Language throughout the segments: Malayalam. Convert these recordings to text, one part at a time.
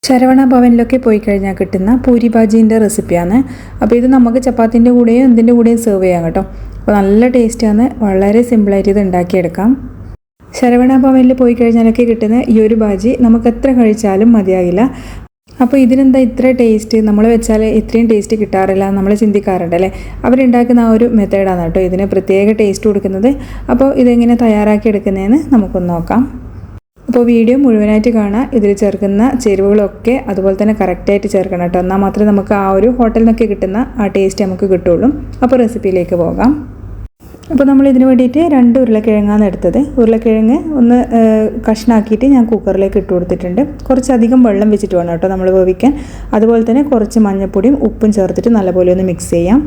ശരവണ ഭവനിലൊക്കെ പോയി കഴിഞ്ഞാൽ കിട്ടുന്ന പൂരി ഭാജീൻ്റെ റെസിപ്പിയാണ്. അപ്പോൾ ഇത് നമുക്ക് ചപ്പാത്തിൻ്റെ കൂടെയും എന്തിൻ്റെ കൂടെയും സെർവ് ചെയ്യാം കേട്ടോ. അപ്പോൾ നല്ല ടേസ്റ്റാണ്, വളരെ സിമ്പിളായിട്ട് ഇത് ഉണ്ടാക്കിയെടുക്കാം. ശരവണ ഭവനിൽ പോയി കഴിഞ്ഞാലൊക്കെ കിട്ടുന്ന ഈ ഒരു ഭാജി നമുക്ക് എത്ര കഴിച്ചാലും മതിയാകില്ല. അപ്പോൾ ഇതിനെന്താ ഇത്ര ടേസ്റ്റ്, നമ്മൾ വെച്ചാൽ ഇത്രയും ടേസ്റ്റ് കിട്ടാറില്ല നമ്മൾ ചിന്തിക്കാറുണ്ട് അല്ലേ. അവരുണ്ടാക്കുന്ന ആ ഒരു മെത്തേഡാണ് കേട്ടോ ഇതിന് പ്രത്യേക ടേസ്റ്റ് കൊടുക്കുന്നത്. അപ്പോൾ ഇതെങ്ങനെ തയ്യാറാക്കി എടുക്കുന്നതെന്ന് നമുക്കൊന്ന് നോക്കാം. അപ്പോൾ വീഡിയോ മുഴുവനായിട്ട് കാണാം. ഇതിൽ ചേർക്കുന്ന ചേരുവകളൊക്കെ അതുപോലെ തന്നെ കറക്റ്റായിട്ട് ചേർക്കണം കേട്ടോ. എന്നാൽ മാത്രമേ നമുക്ക് ആ ഒരു ഹോട്ടലിൽ നിന്നൊക്കെ കിട്ടുന്ന ആ ടേസ്റ്റ് നമുക്ക് കിട്ടുള്ളൂ. അപ്പോൾ റെസിപ്പിയിലേക്ക് പോകാം. അപ്പോൾ നമ്മൾ ഇതിന് വേണ്ടിയിട്ട് 2 ഉരുളക്കിഴങ്ങാണ് എടുത്തത്. ഉരുളക്കിഴങ്ങ് ഒന്ന് കഷ്ണാക്കിയിട്ട് ഞാൻ കുക്കറിലേക്ക് ഇട്ട് കൊടുത്തിട്ടുണ്ട്. കുറച്ചധികം വെള്ളം വെച്ചിട്ട് വേണം കേട്ടോ നമ്മൾ വേവിക്കാൻ. അതുപോലെ തന്നെ കുറച്ച് മഞ്ഞൾപ്പൊടിയും ഉപ്പും ചേർത്തിട്ട് നല്ലപോലെ ഒന്ന് മിക്സ് ചെയ്യാം.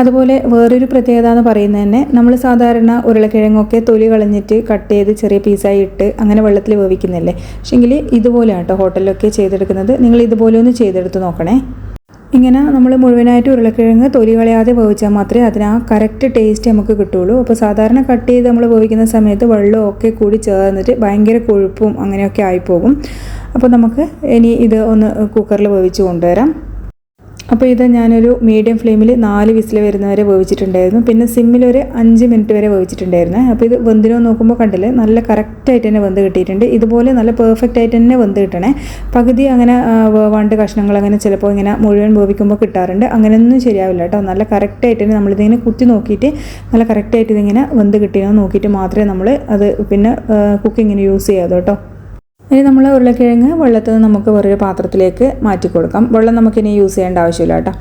അതുപോലെ വേറൊരു പ്രത്യേകത എന്ന് പറയുന്നത് തന്നെ, നമ്മൾ സാധാരണ ഉരുളക്കിഴങ്ങൊക്കെ തൊലി കളഞ്ഞിട്ട് കട്ട് ചെയ്ത് ചെറിയ പീസായി ഇട്ട് അങ്ങനെ വെള്ളത്തിൽ വേവിക്കുന്നില്ലേ. പക്ഷേങ്കിൽ ഇതുപോലെയാണ് കേട്ടോ ഹോട്ടലിലൊക്കെ ചെയ്തെടുക്കുന്നത്. നിങ്ങൾ ഇതുപോലെ ഒന്ന് ചെയ്തെടുത്ത് നോക്കണേ. ഇങ്ങനെ നമ്മൾ മുഴുവനായിട്ട് ഉരുളക്കിഴങ്ങ് തൊലി കളയാതെ വേവിച്ചാൽ മാത്രമേ അതിന് ആ കറക്റ്റ് ടേസ്റ്റ് നമുക്ക് കിട്ടുള്ളൂ. അപ്പോൾ സാധാരണ കട്ട് ചെയ്ത് നമ്മൾ വേവിക്കുന്ന സമയത്ത് വെള്ളമൊക്കെ കൂടി ചേർന്നിട്ട് ഭയങ്കര കൊഴുപ്പും അങ്ങനെയൊക്കെ ആയിപ്പോകും. അപ്പോൾ നമുക്ക് ഇനി ഇത് ഒന്ന് കുക്കറിൽ വേവിച്ച് കൊണ്ടുവരാം. അപ്പോൾ ഇത് ഞാനൊരു മീഡിയം ഫ്ലെയിമിൽ 4 വിസിൽ വരുന്നവരെ വേവിച്ചിട്ടുണ്ടായിരുന്നു. പിന്നെ സിമ്മിലൊരു 5 മിനിറ്റ് വരെ വേവിച്ചിട്ടുണ്ടായിരുന്നു. അപ്പോൾ ഇത് വെന്തിനോ നോക്കുമ്പോൾ കണ്ടില്ലേ, നല്ല കറക്റ്റായിട്ട് തന്നെ വെന്ത് കിട്ടിയിട്ടുണ്ട്. ഇതുപോലെ നല്ല പെർഫെക്റ്റ് ആയിട്ട് തന്നെ വെന്ത് കിട്ടണേ. പകുതി അങ്ങനെ വേവാണ്ട് കഷ്ണങ്ങൾ അങ്ങനെ ചിലപ്പോൾ ഇങ്ങനെ മുഴുവൻ വേവിക്കുമ്പോൾ കിട്ടാറുണ്ട്. അങ്ങനെയൊന്നും ശരിയാവില്ല കേട്ടോ. നല്ല കറക്റ്റായിട്ട് തന്നെ നമ്മളിതിങ്ങനെ കുത്തി നോക്കിയിട്ട് നല്ല കറക്റ്റായിട്ട് ഇതിങ്ങനെ വെന്ത് കിട്ടിയോ നോക്കിയിട്ട് മാത്രമേ നമ്മൾ അത് പിന്നെ കുക്കിങ്ങിന് യൂസ് ചെയ്യാതെ കേട്ടോ. ഇനി നമ്മൾ ഉരുളക്കിഴങ്ങ് വെള്ളത്തിൽ നിന്ന് നമുക്ക് വേറൊരു പാത്രത്തിലേക്ക് മാറ്റി കൊടുക്കാം. വെള്ളം നമുക്കിനി യൂസ് ചെയ്യേണ്ട ആവശ്യമില്ല കേട്ടോ.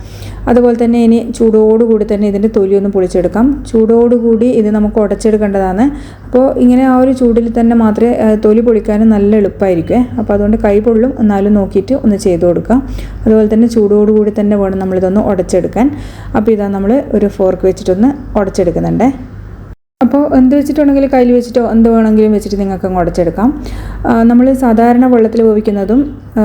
അതുപോലെ തന്നെ ഇനി ചൂടോടുകൂടി തന്നെ ഇതിൻ്റെ തൊലി ഒന്ന് പൊളിച്ചെടുക്കാം. ചൂടോടുകൂടി ഇത് നമുക്ക് ഉടച്ചെടുക്കേണ്ടതാണ്. അപ്പോൾ ഇങ്ങനെ ആ ഒരു ചൂടിൽ തന്നെ മാത്രമേ തൊലി പൊളിക്കാനും നല്ല എളുപ്പമായിരിക്കും. അപ്പോൾ അതുകൊണ്ട് കൈ പൊള്ളും, എന്നാലും നോക്കിയിട്ട് ഒന്ന് ചെയ്ത് കൊടുക്കാം. അതുപോലെ തന്നെ ചൂടോടുകൂടി തന്നെ വേണം നമ്മളിതൊന്ന് ഉടച്ചെടുക്കാൻ. അപ്പോൾ ഇതാ നമ്മൾ ഒരു ഫോർക്ക് വെച്ചിട്ടൊന്ന് ഉടച്ചെടുക്കുന്നുണ്ട്. അപ്പോൾ എന്ത് വെച്ചിട്ടുണ്ടെങ്കിൽ കയ്യിൽ വെച്ചിട്ടോ എന്ത് വേണമെങ്കിലും വെച്ചിട്ട് നിങ്ങൾക്ക് അങ്ങ് ഉടച്ചെടുക്കാം. നമ്മൾ സാധാരണ വെള്ളത്തിൽ വേവിക്കുന്നതും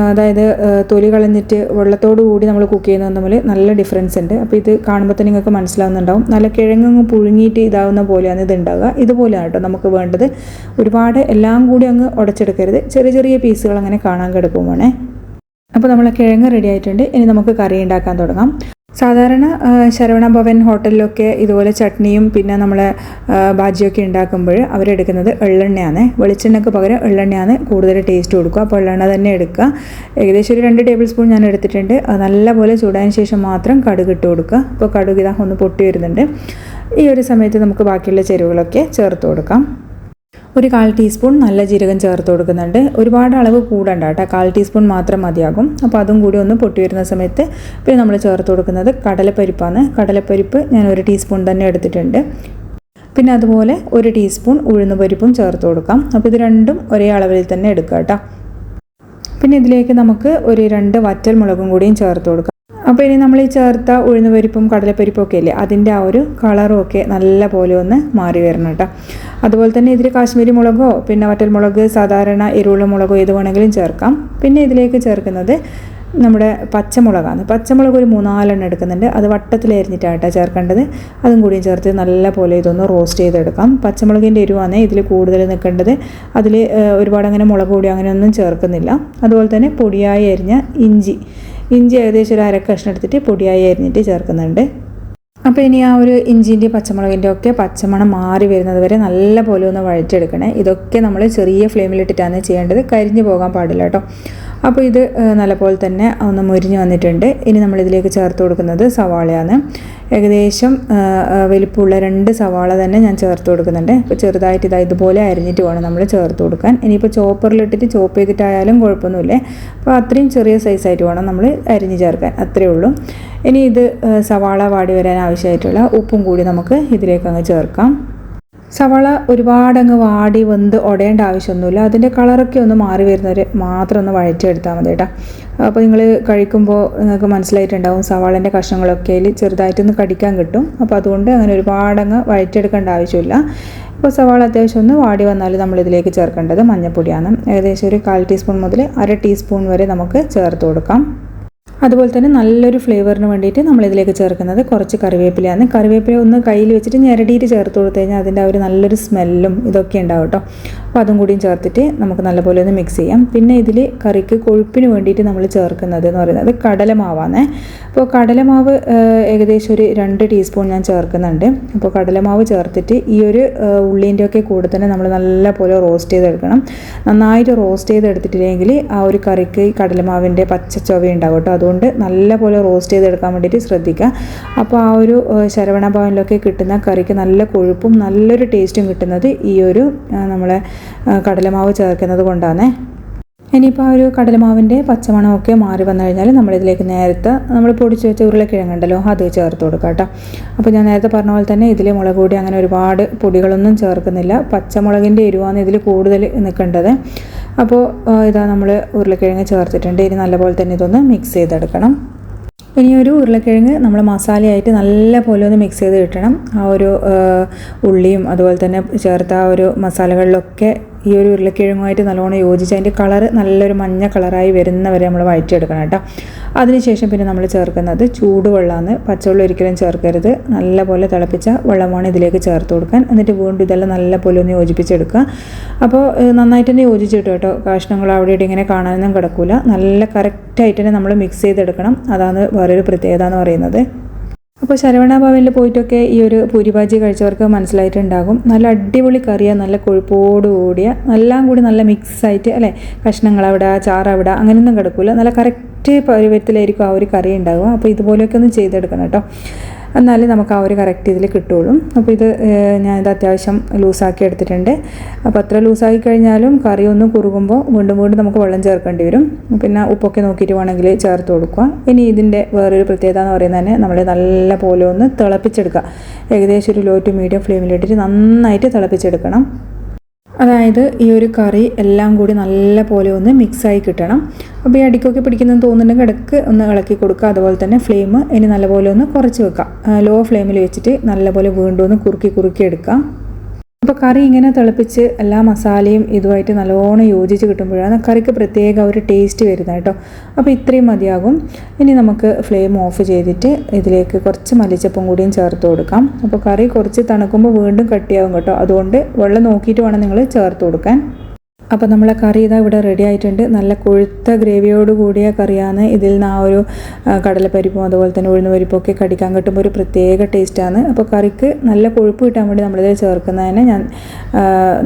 അതായത് തൊലി കളഞ്ഞിട്ട് വെള്ളത്തോടു കൂടി നമ്മൾ കുക്ക് ചെയ്യുന്നതും തമ്മിൽ നല്ല ഡിഫറൻസ് ഉണ്ട്. അപ്പോൾ ഇത് കാണുമ്പോൾ തന്നെ നിങ്ങൾക്ക് മനസ്സിലാവുന്നുണ്ടാവും. നല്ല കിഴങ്ങ് പുഴുങ്ങിയിട്ട് ഇതാവുന്ന പോലെയാണ് ഇത് ഉണ്ടാവുക. ഇതുപോലെയാണ് കേട്ടോ നമുക്ക് വേണ്ടത്. ഒരുപാട് എല്ലാം കൂടി അങ്ങ് ഉടച്ചെടുക്കരുത്. ചെറിയ ചെറിയ പീസുകൾ അങ്ങനെ കാണാൻ കിടക്കും വേണേ. അപ്പോൾ നമ്മളെ കിഴങ്ങ് റെഡി ആയിട്ടുണ്ട്. ഇനി നമുക്ക് കറി ഉണ്ടാക്കാൻ തുടങ്ങാം. സാധാരണ ശരവണ ഭവൻ ഹോട്ടലിലൊക്കെ ഇതുപോലെ ചട്നിയും പിന്നെ നമ്മൾ ഭാജിയൊക്കെ ഉണ്ടാക്കുമ്പോൾ അവരെടുക്കുന്നത് എള്ളെണ്ണയാണ്. വെളിച്ചെണ്ണയ്ക്ക് പകരം എള്ളെണ്ണയാണ് കൂടുതൽ ടേസ്റ്റ് കൊടുക്കുക. അപ്പോൾ എള്ളെണ്ണ തന്നെ എടുക്കുക. ഏകദേശം ഒരു 2 ടേബിൾ സ്പൂൺ ഞാൻ എടുത്തിട്ടുണ്ട്. അത് നല്ലപോലെ ചൂടായതിന് ശേഷം മാത്രം കടുക് ഇട്ട് കൊടുക്കുക. അപ്പോൾ കടുക് ഇതാ ഒന്ന് പൊട്ടി വരുന്നുണ്ട്. ഈ ഒരു സമയത്ത് നമുക്ക് ബാക്കിയുള്ള ചേരുവകളൊക്കെ ചേർത്ത് കൊടുക്കാം. ഒരു 1/4 ടീസ്പൂൺ നല്ല ജീരകം ചേർത്ത് കൊടുക്കുന്നുണ്ട്. ഒരുപാട് അളവ് കൂടണ്ട കേട്ടോ, 1/4 ടീസ്പൂൺ മാത്രം മതിയാകും. അപ്പോൾ അതും കൂടി ഒന്ന് പൊട്ടി വരുന്ന സമയത്ത് പിന്നെ നമ്മൾ ചേർത്ത് കൊടുക്കുന്നത് കടലപ്പരിപ്പാണ്. കടലപ്പരിപ്പ് ഞാൻ 1 ടീസ്പൂൺ തന്നെ എടുത്തിട്ടുണ്ട്. പിന്നെ അതുപോലെ 1 ടീസ്പൂൺ ഉഴുന്നുപരിപ്പും ചേർത്ത് കൊടുക്കാം. അപ്പോൾ ഇത് രണ്ടും ഒരേ അളവിൽ തന്നെ എടുക്കുക കേട്ടോ. പിന്നെ ഇതിലേക്ക് നമുക്ക് ഒരു 2 വറ്റൽ മുളകും കൂടിയും ചേർത്ത് കൊടുക്കാം. അപ്പോൾ ഇനി നമ്മൾ ഈ ചേർത്ത ഉഴുന്നുപരിപ്പും കടലപ്പരിപ്പും ഒക്കെ ഇല്ലേ, അതിൻ്റെ ആ ഒരു കളറും ഒക്കെ നല്ല പോലെ ഒന്ന് മാറി വരണം കേട്ടോ. അതുപോലെ തന്നെ ഇതിൽ കാശ്മീരി മുളകോ പിന്നെ വറ്റൽ മുളക് സാധാരണ എരിവുള്ള മുളകോ ഏത് വേണമെങ്കിലും ചേർക്കാം. പിന്നെ ഇതിലേക്ക് ചേർക്കുന്നത് നമ്മുടെ പച്ചമുളകാണ്. പച്ചമുളക് ഒരു 3-4 എടുക്കുന്നുണ്ട്. അത് വട്ടത്തിൽ അരിഞ്ഞിട്ടാണ് ചേർക്കേണ്ടത്. അതും കൂടിയും ചേർത്ത് നല്ല പോലെ ഇതൊന്ന് റോസ്റ്റ് ചെയ്തെടുക്കാം. പച്ചമുളകിൻ്റെ എരിവാണ് ഇതിൽ കൂടുതൽ നിൽക്കേണ്ടത്. അതിൽ ഒരുപാട് അങ്ങനെ മുളക് പൊടി അങ്ങനെയൊന്നും ചേർക്കുന്നില്ല. അതുപോലെ തന്നെ പൊടിയായി അരിഞ്ഞ ഇഞ്ചി ഏകദേശം ഒരു 1/2 കഷ്ണം എടുത്തിട്ട് പൊടിയായി അരിഞ്ഞിട്ട് ചേർക്കുന്നുണ്ട്. അപ്പോൾ ഇനി ആ ഒരു ഇഞ്ചിൻ്റെ പച്ചമുളകിൻ്റെ ഒക്കെ പച്ചമണം മാറി വരുന്നത് വരെ നല്ല പോലെ ഒന്ന് വഴറ്റിയെടുക്കണേ. ഇതൊക്കെ നമ്മൾ ചെറിയ ഫ്ലെയിമിലിട്ടിട്ടാണ് ചെയ്യേണ്ടത്. കരിഞ്ഞു പോകാൻ പാടില്ല കേട്ടോ. അപ്പോൾ ഇത് നല്ലപോലെ തന്നെ ഒന്ന് മുരിഞ്ഞ് വന്നിട്ടുണ്ട്. ഇനി നമ്മളിതിലേക്ക് ചേർത്ത് കൊടുക്കുന്നത് സവാളയാണ്. ഏകദേശം വലിപ്പമുള്ള 2 സവാള തന്നെ ഞാൻ ചേർത്ത് കൊടുക്കുന്നുണ്ട്. ഇപ്പോൾ ചെറുതായിട്ട് ഇതുപോലെ അരിഞ്ഞിട്ട് വേണം നമ്മൾ ചേർത്ത് കൊടുക്കാൻ. ഇനിയിപ്പോൾ ചോപ്പറിലിട്ടിട്ട് ചോപ്പ് ചെയ്തിട്ടായാലും കുഴപ്പമൊന്നുമില്ലേ. അപ്പോൾ അത്രയും ചെറിയ സൈസായിട്ട് വേണം നമ്മൾ അരിഞ്ഞ് ചേർക്കാൻ, അത്രയേ ഉള്ളൂ. ഇനി ഇത് സവാള വാടി വരാൻ ആവശ്യമായിട്ടുള്ള ഉപ്പും കൂടി നമുക്ക് ഇതിലേക്ക് അങ്ങ് ചേർക്കാം. സവാള ഒരുപാടങ്ങ് വാടി വെന്ത് ഉടയേണ്ട ആവശ്യമൊന്നുമില്ല. അതിൻ്റെ കളറൊക്കെ ഒന്ന് മാറി വരുന്നവരെ മാത്രം ഒന്ന് വഴറ്റിയെടുത്താൽ മതി കേട്ടോ. അപ്പോൾ നിങ്ങൾ കഴിക്കുമ്പോൾ നിങ്ങൾക്ക് മനസ്സിലായിട്ടുണ്ടാവും സവാളേൻ്റെ കഷ്ണങ്ങളൊക്കെ അതിൽ ചെറുതായിട്ടൊന്ന് കടിക്കാൻ കിട്ടും. അപ്പോൾ അതുകൊണ്ട് അങ്ങനെ ഒരുപാടങ്ങ് വഴറ്റിയെടുക്കേണ്ട ആവശ്യമില്ല. ഇപ്പോൾ സവാള അത്യാവശ്യം ഒന്ന് വാടി വന്നാൽ നമ്മളിതിലേക്ക് ചേർക്കേണ്ടത് മഞ്ഞൾപ്പൊടിയാണ്. ഏകദേശം ഒരു 1/4 ടീസ്പൂൺ മുതൽ 1/2 ടീസ്പൂൺ വരെ നമുക്ക് ചേർത്ത് കൊടുക്കാം. അതുപോലെ തന്നെ നല്ലൊരു ഫ്ലേവറിന് വേണ്ടിയിട്ട് നമ്മളിതിലേക്ക് ചേർക്കുന്നത് കുറച്ച് കറിവേപ്പിലയാണ്. കറിവേപ്പില ഒന്ന് കയ്യിൽ വെച്ചിട്ട് ഞെരടിയിട്ട് ചേർത്ത് കൊടുത്തു കഴിഞ്ഞാൽ അതിൻ്റെ ആ ഒരു നല്ലൊരു സ്മെല്ലും ഇതൊക്കെ ഉണ്ടാവും കേട്ടോ. അപ്പോൾ അതും കൂടിയും ചേർത്തിട്ട് നമുക്ക് നല്ലപോലെ ഒന്ന് മിക്സ് ചെയ്യാം. പിന്നെ ഇതിൽ കറിക്ക് കൊഴുപ്പിന് വേണ്ടിയിട്ട് നമ്മൾ ചേർക്കുന്നത് എന്ന് പറയുന്നത് കടലമാവാണ്. അപ്പോൾ കടലമാവ് ഏകദേശം ഒരു 2 ടീസ്പൂൺ ഞാൻ ചേർക്കുന്നുണ്ട്. അപ്പോൾ കടലമാവ് ചേർത്തിട്ട് ഈ ഒരു ഉള്ളീൻ്റെ ഒക്കെ കൂടെ തന്നെ നമ്മൾ നല്ലപോലെ റോസ്റ്റ് ചെയ്തെടുക്കണം. നന്നായിട്ട് റോസ്റ്റ് ചെയ്തെടുത്തിട്ടില്ലെങ്കിൽ ആ ഒരു കറിക്ക് കടലമാവിൻ്റെ പച്ച ചൊവ ഉണ്ടാവും കേട്ടോ. അതുകൊണ്ട് നല്ലപോലെ റോസ്റ്റ് ചെയ്തെടുക്കാൻ വേണ്ടിയിട്ട് ശ്രദ്ധിക്കുക. അപ്പോൾ ആ ഒരു ശരവണ ഭവനിലൊക്കെ കിട്ടുന്ന കറിക്ക് നല്ല കൊഴുപ്പും നല്ലൊരു ടേസ്റ്റും കിട്ടുന്നത് ഈ ഒരു നമ്മളെ കടലമാവ് ചേർക്കുന്നത് കൊണ്ടാണ്. ഇനിയിപ്പോൾ ആ ഒരു കടലമാവിൻ്റെ പച്ചമണമൊക്കെ മാറി വന്നു കഴിഞ്ഞാൽ നമ്മളിതിലേക്ക് നേരത്തെ നമ്മൾ പൊടിച്ച് വെച്ച ഉരുളക്കിഴങ്ങുണ്ടല്ലോ അത് ചേർത്ത് കൊടുക്കാം കേട്ടോ. അപ്പോൾ ഞാൻ നേരത്തെ പറഞ്ഞ പോലെ തന്നെ ഇതിൽ മുളക് പൊടി അങ്ങനെ ഒരുപാട് പൊടികളൊന്നും ചേർക്കുന്നില്ല. പച്ചമുളകിൻ്റെ എരിവാണ് ഇതിൽ കൂടുതൽ നിൽക്കേണ്ടത്. അപ്പോൾ ഇതാ നമ്മൾ ഉരുളക്കിഴങ്ങ് ചേർത്തിട്ടുണ്ട്. ഇനി നല്ലപോലെ തന്നെ ഇതൊന്ന് മിക്സ് ചെയ്തെടുക്കണം. ഇനി ഒരു ഉരുളക്കിഴങ്ങ് നമ്മൾ മസാലയായിട്ട് നല്ല പോലെ ഒന്ന് മിക്സ് ചെയ്ത് കിട്ടണം. ആ ഒരു ഉള്ളിയും അതുപോലെ തന്നെ ചേർത്ത ആ ഒരു മസാലകളിലൊക്കെ ഈ ഒരു ഉരുളക്കിഴങ്ങുമായിട്ട് നല്ലോണം യോജിച്ച് അതിൻ്റെ കളറ് നല്ലൊരു മഞ്ഞ കളറായി വരുന്നവരെ നമ്മൾ വഴറ്റിയെടുക്കണം കേട്ടോ. അതിനുശേഷം പിന്നെ നമ്മൾ ചേർക്കുന്നത് ചൂടുവെള്ളമാണ്. പച്ചവെള്ളം ഒരിക്കലും ചേർക്കരുത്. നല്ലപോലെ തിളപ്പിച്ച വെള്ളമാണ് ഇതിലേക്ക് ചേർത്ത് കൊടുക്കാൻ. എന്നിട്ട് വീണ്ടും ഇതെല്ലാം നല്ലപോലെ ഒന്ന് യോജിപ്പിച്ചെടുക്കുക. അപ്പോൾ നന്നായിട്ട് തന്നെ യോജിച്ചിട്ട് കേട്ടോ. കഷ്ണങ്ങൾ അവിടെ ഇവിടെ ഇങ്ങനെ കാണാനൊന്നും കിടക്കില്ല. നല്ല കറക്റ്റായിട്ട് തന്നെ നമ്മൾ മിക്സ് ചെയ്തെടുക്കണം. അതാണ് വേറൊരു പ്രത്യേകത എന്ന് പറയുന്നത്. അപ്പോൾ ശരവണ ഭവനിൽ പോയിട്ടൊക്കെ ഈ ഒരു പൂരിഭാജി കഴിച്ചവർക്ക് മനസ്സിലായിട്ടുണ്ടാകും. നല്ല അടിപൊളി കറിയാണ്, നല്ല കൊഴുപ്പോട് കൂടിയ, എല്ലാം കൂടി നല്ല മിക്സായിട്ട് അല്ലേ. കഷ്ണങ്ങൾ അവിടെ ചാറ് അവിടെ അങ്ങനെയൊന്നും കിടക്കില്ല. നല്ല കറക്റ്റ് പരുവത്തിലായിരിക്കും ആ ഒരു കറി ഉണ്ടാകുക. അപ്പോൾ ഇതുപോലെയൊക്കെ ഒന്ന് ചെയ്തെടുക്കണം കേട്ടോ. എന്നാലും നമുക്ക് ആ ഒരു കറക്റ്റ് ഇതിൽ കിട്ടുള്ളൂ. അപ്പോൾ ഇത് ഞാനിത് അത്യാവശ്യം ലൂസാക്കി എടുത്തിട്ടുണ്ട്. അപ്പോൾ അത്ര ലൂസാക്കി കഴിഞ്ഞാലും കറി ഒന്ന് കുറുകുമ്പോൾ വീണ്ടും വീണ്ടും നമുക്ക് വെള്ളം ചേർക്കേണ്ടി വരും. പിന്നെ ഉപ്പൊക്കെ നോക്കിയിട്ട് വേണമെങ്കിൽ ചേർത്ത് കൊടുക്കുക. ഇനി ഇതിൻ്റെ വേറൊരു പ്രത്യേകത എന്ന് പറയുന്നത് തന്നെ നമ്മൾ നല്ല പോലെ ഒന്ന് തിളപ്പിച്ചെടുക്കുക. ഏകദേശം ഒരു ലോ ടു മീഡിയം ഫ്ലെയിമിലിട്ടിട്ട് നന്നായിട്ട് തിളപ്പിച്ചെടുക്കണം. അതായത് ഈ ഒരു കറി എല്ലാം കൂടി നല്ല പോലെ ഒന്ന് മിക്സായി കിട്ടണം. അപ്പോൾ ഈ അടിക്കൊക്കെ പിടിക്കുന്നതെന്ന് തോന്നുന്നുണ്ടെങ്കിൽ ഇടയ്ക്ക് ഒന്ന് ഇളക്കി കൊടുക്കുക. അതുപോലെ തന്നെ ഫ്ലെയിം ഇനി നല്ലപോലെ ഒന്ന് കുറച്ച് വെക്കാം. ലോ ഫ്ലെയിമിൽ വെച്ചിട്ട് നല്ലപോലെ വീണ്ടും ഒന്ന് കുറുക്കി എടുക്കാം. അപ്പോൾ കറി ഇങ്ങനെ തിളപ്പിച്ച് എല്ലാ മസാലയും ഇതുമായിട്ട് നല്ലോണം യോജിച്ച് കിട്ടുമ്പോഴാണ് കറിക്ക് പ്രത്യേക ഒരു ടേസ്റ്റ് വരുന്നത് കേട്ടോ. അപ്പോൾ ഇത്രയും മതിയാകും. ഇനി നമുക്ക് ഫ്ലെയിം ഓഫ് ചെയ്തിട്ട് ഇതിലേക്ക് കുറച്ച് മല്ലിച്ചപ്പും കൂടിയും ചേർത്ത് കൊടുക്കാം. അപ്പോൾ കറി കുറച്ച് തണുക്കുമ്പോൾ വീണ്ടും കട്ടിയാകും കേട്ടോ. അതുകൊണ്ട് വെള്ളം നോക്കിയിട്ട് വേണം നിങ്ങൾ ചേർത്ത് കൊടുക്കാൻ. അപ്പോൾ നമ്മളെ കറി ഇതാ ഇവിടെ റെഡി ആയിട്ടുണ്ട്. നല്ല കൊഴുത്ത ഗ്രേവിയോട് കൂടിയ കറിയാണ്. ഇതിൽ നിന്ന് ആ ഒരു കടലപ്പരിപ്പും അതുപോലെ തന്നെ ഉഴുന്ന് പരിപ്പൊക്കെ കടിക്കാൻ കിട്ടുമ്പോൾ ഒരു പ്രത്യേക ടേസ്റ്റാണ്. അപ്പോൾ കറിക്ക് നല്ല കൊഴുപ്പ് കിട്ടാൻ വേണ്ടി നമ്മളിതിൽ ചേർക്കുന്നതിന് ഞാൻ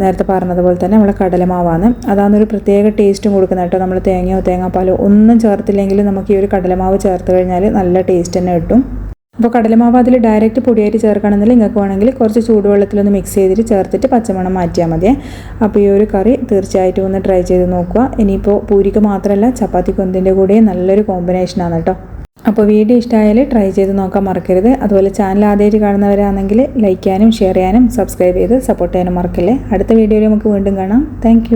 നേരത്തെ പറഞ്ഞതുപോലെ തന്നെ നമ്മളെ കടലമാവാണ്. അതാണ് ഒരു പ്രത്യേക ടേസ്റ്റും കൊടുക്കുന്നത് കേട്ടോ. നമ്മൾ തേങ്ങയോ തേങ്ങാപ്പാലോ ഒന്നും ചേർത്തില്ലെങ്കിലും നമുക്ക് ഈ ഒരു കടലമാവ് ചേർത്ത് കഴിഞ്ഞാൽ നല്ല ടേസ്റ്റ് തന്നെ കിട്ടും. അപ്പോൾ കടലമാവ് അതിൽ ഡയറക്റ്റ് പൊടിയായിട്ട് ചേർക്കണമെന്നില്ല. നിങ്ങൾക്ക് വേണമെങ്കിൽ കുറച്ച് ചൂടുവെള്ളത്തിലൊന്ന് മിക്സ് ചെയ്തിട്ട് ചേർത്തിട്ട് പച്ചമണം മാറ്റിയാൽ മതി. അപ്പോൾ ഈ ഒരു കറി തീർച്ചയായിട്ടും ഒന്ന് ട്രൈ ചെയ്ത് നോക്കുക. ഇനിയിപ്പോൾ പൂരിക്ക് മാത്രമല്ല ചപ്പാത്തിക്കും എന്തിൻ്റെ കൂടെയും നല്ലൊരു കോമ്പിനേഷനാണ് കേട്ടോ. അപ്പോൾ വീഡിയോ ഇഷ്ടമായാൽ ട്രൈ ചെയ്ത് നോക്കാൻ മറക്കരുത്. അതുപോലെ ചാനൽ ആദ്യമായിട്ട് കാണുന്നവരാണെങ്കിൽ ലൈക്ക് ചെയ്യാനും ഷെയർ ചെയ്യാനും സബ്സ്ക്രൈബ് ചെയ്ത് സപ്പോർട്ട് ചെയ്യാനും മറക്കല്ലേ. അടുത്ത വീഡിയോയിൽ നമുക്ക് വീണ്ടും കാണാം. താങ്ക്